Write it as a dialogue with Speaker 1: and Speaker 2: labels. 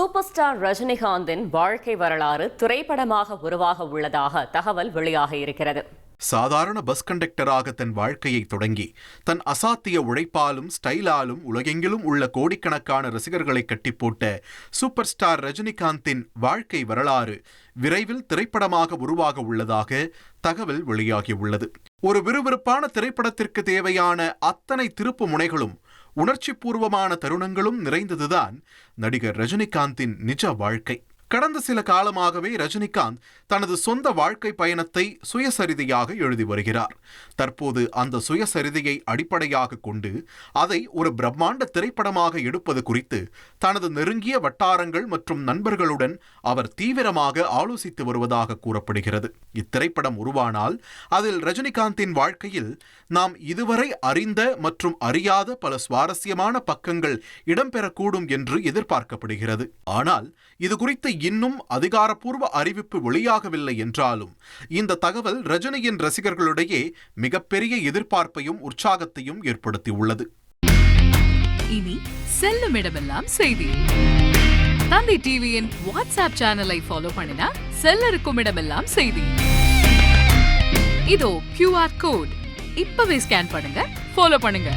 Speaker 1: Super star ரஜினிகாந்தின் வாழ்க்கை வரலாறு திரைப்படமாக உருவாக உள்ளதாக தகவல் வெளியாக இருக்கிறது.
Speaker 2: சாதாரண பஸ் கண்டக்டராக தன் வாழ்க்கையை தொடங்கி தன் அசாத்திய உழைப்பாலும் ஸ்டைலாலும் உலகெங்கிலும் உள்ள கோடிக்கணக்கான ரசிகர்களை கட்டிப்போட்ட சூப்பர் ஸ்டார் ரஜினிகாந்தின் வாழ்க்கை வரலாறு விரைவில் திரைப்படமாக உருவாக உள்ளதாக தகவல் வெளியாகியுள்ளது. ஒரு விறுவிறுப்பான திரைப்படத்திற்கு தேவையான அத்தனை திருப்பு முனைகளும் உணர்ச்சிபூர்வமான தருணங்களும் நிறைந்ததுதான் நடிகர் ரஜினிகாந்தின் நிஜ வாழ்க்கை. கடந்த சில காலமாகவே ரஜினிகாந்த் தனது சொந்த வாழ்க்கை பயணத்தை சுயசரிதையாக எழுதி வருகிறார். தற்போது அந்த சுயசரிதையை அடிப்படையாக கொண்டு அதை ஒரு பிரம்மாண்ட திரைப்படமாக எடுப்பது குறித்து தனது நெருங்கிய வட்டாரங்கள் மற்றும் நண்பர்களுடன் அவர் தீவிரமாக ஆலோசித்து வருவதாக கூறப்படுகிறது. இத்திரைப்படம் உருவானால் அதில் ரஜினிகாந்தின் வாழ்க்கையில் நாம் இதுவரை அறிந்த மற்றும் அறியாத பல சுவாரஸ்யமான பக்கங்கள் இடம்பெறக்கூடும் என்று எதிர்பார்க்கப்படுகிறது. ஆனால் இது குறித்து இன்னும் அதிகாரப்பூர்வ அறிவிப்பு வெளியாகவில்லை என்றாலும் இந்த தகவல் ரஜினியின் ரசிகர்களிடையே மிகப்பெரிய எதிர்பார்ப்பையும் உற்சாகத்தையும் ஏற்படுத்தியுள்ளது.
Speaker 3: இனி செல்லும் இடமெல்லாம் செய்தி. தந்தை டிவியின் வாட்ஸ்அப் சேனலை ஃபாலோ பண்ணினா செல்ல இருக்கும் இடமெல்லாம் செய்தி. இதோ QR கோட் இப்பவே ஸ்கேன் பண்ணுங்க, ஃபாலோ பண்ணுங்க.